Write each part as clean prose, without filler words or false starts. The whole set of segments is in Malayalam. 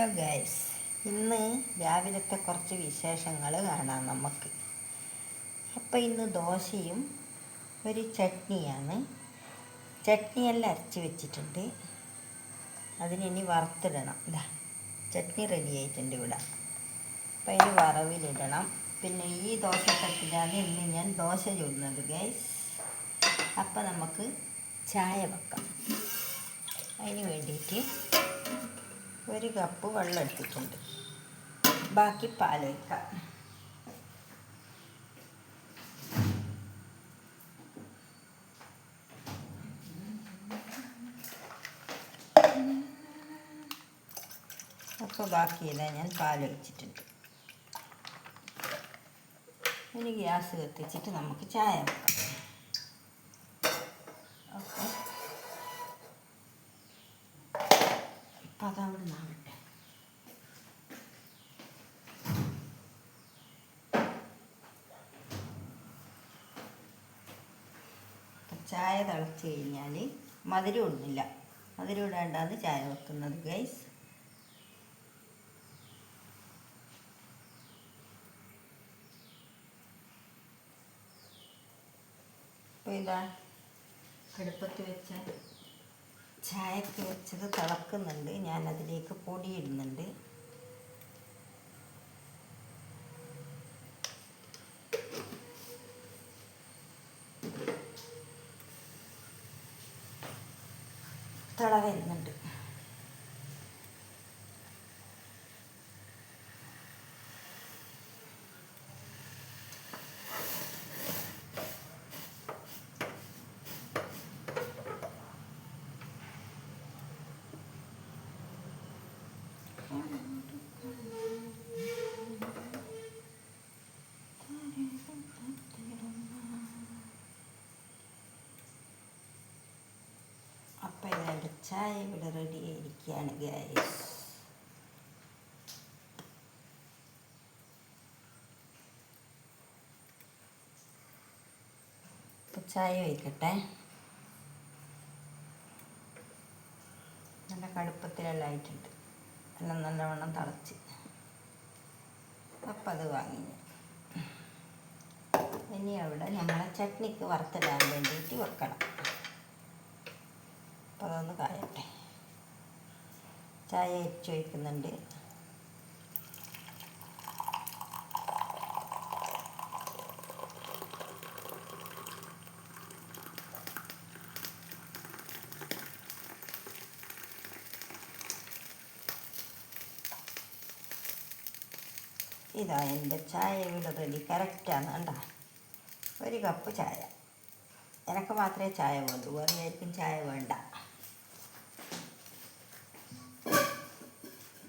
ഹലോ ഗൈസ്, ഇന്ന് രാവിലത്തെ കുറച്ച് വിശേഷങ്ങൾ കാണാം നമുക്ക്. അപ്പോൾ ഇന്ന് ദോശയും ഒരു ചട്നിയാണ്. ചട്നിയെല്ലാം അരച്ച് വെച്ചിട്ടുണ്ട്, അതിനി വറുത്തിടണം. ഇതാ ചട്നി റെഡി ആയിട്ടുണ്ട് ഇവിടെ. അപ്പോൾ അതിന് വറവിലിടണം. പിന്നെ ഈ ദോശത്തട്ടിലാണ് ഇന്ന് ഞാൻ ദോശ ചുടുന്നത് ഗൈസ്. അപ്പോൾ നമുക്ക് ചായ വെക്കാം. അതിന് വേണ്ടിയിട്ട് ഒരു കപ്പ് വെള്ളം എടുത്തിട്ടുണ്ട്, ബാക്കി പാൽ വയ്ക്കാം. അപ്പോൾ ബാക്കിയെല്ലാം ഞാൻ പാൽ വെച്ചിട്ടുണ്ട്. ഇനി ഗ്യാസ് കത്തിച്ചിട്ട് നമുക്ക് ചായ വെക്കാം. ഓക്കെ, അപ്പം അതവിടെ നിന്നാകട്ടെ. ചായ തിളച്ച് കഴിഞ്ഞാൽ മധുരം ഇടുന്നില്ല, മധുരം ഇടാണ്ടാണ് ചായ വെക്കുന്നത് ഗൈസ്. അപ്പോൾ ഇതാ അടുപ്പത്ത് വെച്ച ചായക്ക് വെച്ചത് തിളക്കുന്നുണ്ട്. ഞാനതിലേക്ക് പൊടി ഇടുന്നുണ്ട്. തിള വരുന്നുണ്ട്. അപ്പം ഇതിൻ്റെ ചായ ഇവിടെ റെഡി ആയിരിക്കുകയാണ് ഗൈസ്. അപ്പം ചായ വയ്ക്കട്ടെ. നല്ല കടുപ്പത്തിലെല്ലാം ആയിട്ടുണ്ട്, എല്ലാം നല്ലവണ്ണം തിളച്ച്. അപ്പം അത് വാങ്ങി ഇനി അവിടെ നമ്മളെ ചട്നിക്ക് വറുത്തിടാൻ വേണ്ടിയിട്ട് വെക്കണം. അപ്പോൾ അതൊന്ന് കായട്ടെ. ചായ അരിച്ച് വയ്ക്കുന്നുണ്ട്. ഇതാ എൻ്റെ ചായ ഇവിടെ റെഡി, കറക്റ്റാണ് കണ്ടോ. ഒരു കപ്പ് ചായ. എനിക്ക് മാത്രമേ ചായ വേണ്ടൂ, വേറെ ആർക്കും ചായ വേണ്ട.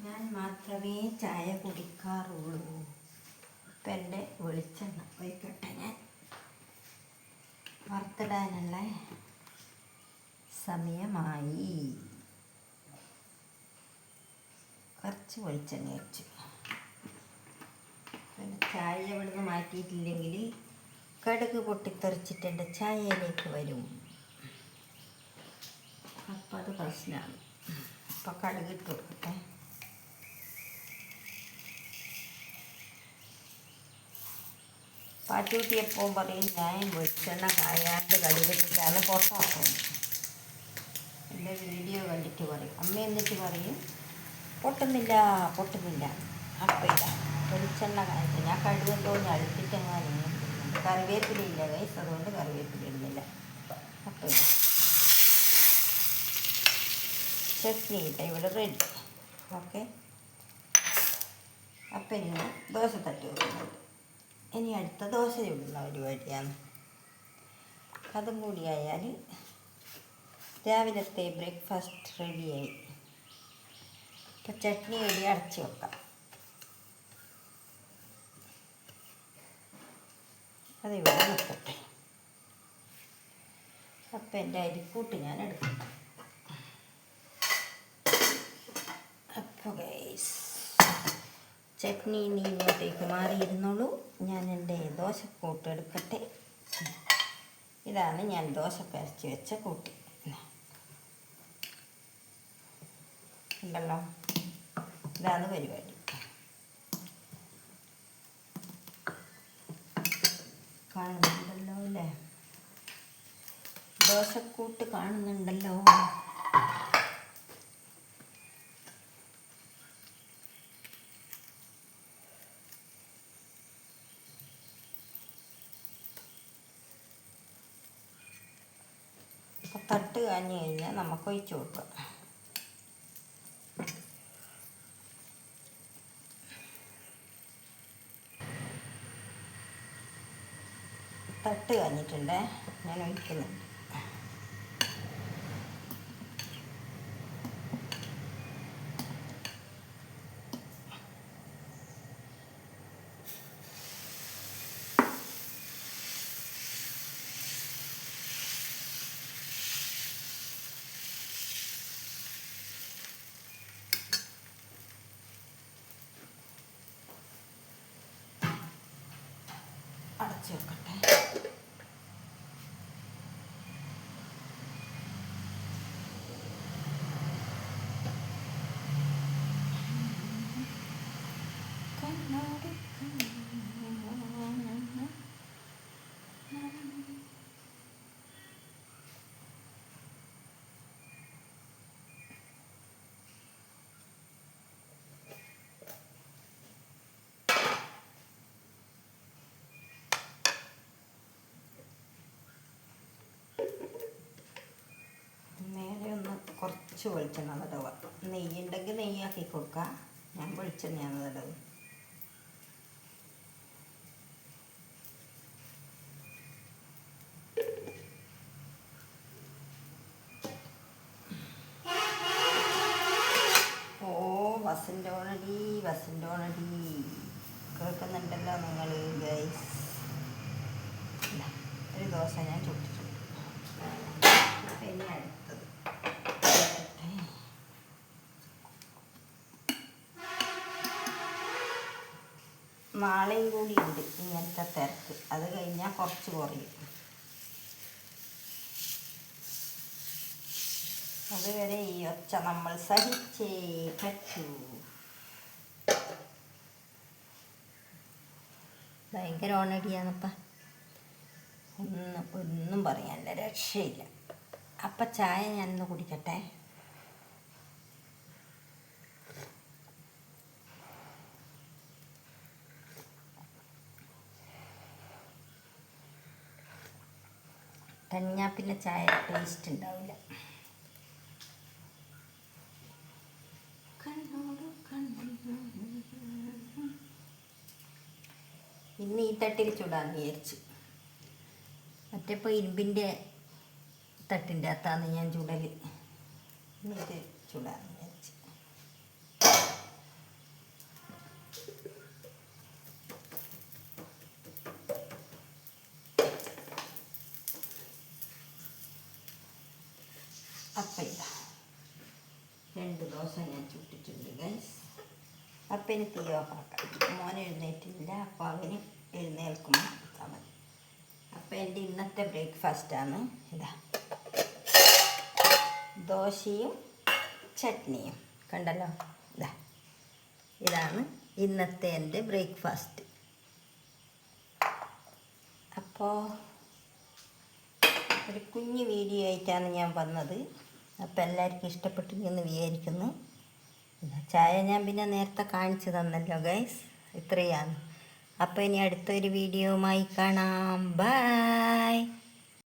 ഞാൻ മാത്രമേ ചായ കുടിക്കാറുള്ളൂ. ഇപ്പം എൻ്റെ വെളിച്ചെണ്ണ വയ്ക്കട്ടെ. ഞാൻ വറുത്തിടാനുള്ള സമയമായി. കുറച്ച് വെളിച്ചെണ്ണ വെച്ചു. പിന്നെ ചായ ഇവിടുന്ന് മാറ്റിയിട്ടില്ലെങ്കിൽ കടുക് പൊട്ടിത്തെറിച്ചിട്ട് എൻ്റെ ചായയിലേക്ക് വരും. അപ്പം അത് പ്രശ്നമാണ്. അപ്പം കടുക് ഇട്ട് കൊടുക്കട്ടെ. പാറ്റൂട്ടി എപ്പോഴും പറയും ഞാൻ വെളിച്ചെണ്ണ കായാണ്ട് കടുകിട്ടിട്ടാണ് പൊട്ടാക്കുന്നത്. എൻ്റെ വീഡിയോ കണ്ടിട്ട് പറയും, അമ്മ എന്നിട്ട് പറയും പൊട്ടുന്നില്ല പൊട്ടുന്നില്ല. അപ്പം ഇതാ വെളിച്ചെണ്ണ കായത്ത് ഞാൻ കടുകെന്തോന്ന് അടുപ്പിച്ചെങ്ങാനും കറിവേപ്പിലയില്ല ഗൈസ്, അതുകൊണ്ട് കറിവേപ്പില ഇടുന്നില്ല. അപ്പം ചട്നി ഇട്ട ഇവിടെ റെഡി. ഓക്കെ, അപ്പം ഇനി ദോശ തട്ടി വെക്കുന്നുണ്ട്. ഇനി അടുത്ത ദോശ ചുടുന്ന പരിപാടിയാണ്. അതും കൂടി ആയാൽ രാവിലത്തെ ബ്രേക്ക്ഫാസ്റ്റ് റെഡിയായി. അപ്പം ചട്നി വേണ്ടി അടച്ച് വെക്കാം. അതിവിടെ നിൽക്കട്ടെ. അപ്പം എൻ്റെ അരിക്കൂട്ട് ഞാൻ എടുക്കും. അപ്പോൾ ഗൈസ് ചട്നി ഇനി ഇങ്ങോട്ടേക്ക് മാറിയിരുന്നുള്ളൂ. ഞാൻ എൻ്റെ ദോശക്കൂട്ട് എടുക്കട്ടെ. ഇതാണ് ഞാൻ ദോശക്ക് അരച്ച് വെച്ച കൂട്ട്. ഉണ്ടല്ലോ, ഇതാണ് പരിപാടി. കാണുന്നുണ്ടല്ലോ അല്ലേ? ദോശക്കൂട്ട് കാണുന്നുണ്ടല്ലോ. അപ്പോൾ തട്ട് കാഞ്ഞു കഴിഞ്ഞാൽ നമുക്ക് ഒഴിച്ചു കൊടുക്കാം. തട്ട് കാഞ്ഞിട്ടുണ്ട്, ഞാൻ ഒഴിക്കുന്നുണ്ട്. അടച്ചു വെക്കട്ടെ. മേലെ ഒന്ന് കുറച്ച് വെളിച്ചെണ്ണ തടവുക. നെയ്യുണ്ടെങ്കിൽ നെയ്യാക്കി കൊടുക്കുക. ഞാൻ വെളിച്ചെണ്ണയാണ് തടവ്. ഓ ബസ്സിൻ്റെ ഓണടി കേൾക്കുന്നുണ്ടല്ലോ നിങ്ങൾ ഗൈസ്. ഒരു ദോശ ഞാൻ ചുട്ടിട്ടുണ്ട്. ഇനി അടുത്തത് നാളെയും കൂടി ഉണ്ട് ഇങ്ങനത്തെ തിരക്ക്. അത് കഴിഞ്ഞാൽ കുറച്ച് കുറയും. അതുവരെ ഈ ഒച്ച നമ്മൾ സഹിച്ചേ പറ്റൂ. ഭയങ്കര ഓണടിയാണപ്പം, ഒന്നും പറയാനില്ല, രക്ഷയില്ല. അപ്പം ചായ ഞാനൊന്ന് കുടിക്കട്ടെ. തണിഞ്ഞാൽ പിന്നെ ചായ ടേസ്റ്റ് ഉണ്ടാവില്ല. ഇന്ന് ഈ തട്ടിൽ ചൂടാന്ന് വിചാരിച്ചു. മറ്റേപ്പോൾ ഇരുമ്പിൻ്റെ തട്ടിൻ്റെ അകത്താണ് ഞാൻ ചുടൽ. ഇത് ചൂടാന്ന് വിചാരിച്ചു. അപ്പം ഇതാ 2 ദോശ ഞാൻ ചുട്ടിട്ടുണ്ട് ഗൈസ്. അപ്പം ഇനി തീ ഓഫാക്കാം. മോൻ എഴുന്നേറ്റില്ല, അപ്പോൾ അവന് എഴുന്നേൽക്കുമ്പോൾ കൊടുത്താൽ മതി. അപ്പം എൻ്റെ ഇന്നത്തെ ബ്രേക്ക്ഫാസ്റ്റാണ് ഇതാ, ദോശയും ചട്നിയും. കണ്ടല്ലോ, ഇതാണ് ഇന്നത്തെ എൻ്റെ ബ്രേക്ക്ഫാസ്റ്റ്. അപ്പോൾ ഒരു കുഞ്ഞു വീഡിയോ ആയിട്ടാണ് ഞാൻ വന്നത്. അപ്പോൾ എല്ലാവർക്കും ഇഷ്ടപ്പെട്ടു എന്ന് വിചാരിക്കുന്നു. ചായ ഞാൻ പിന്നെ നേരത്തെ കാണിച്ചു തന്നല്ലോ ഗൈസ്. ഇത്രയാണ്. അപ്പോൾ ഇനി അടുത്തൊരു വീഡിയോയുമായി കാണാം. ബൈ.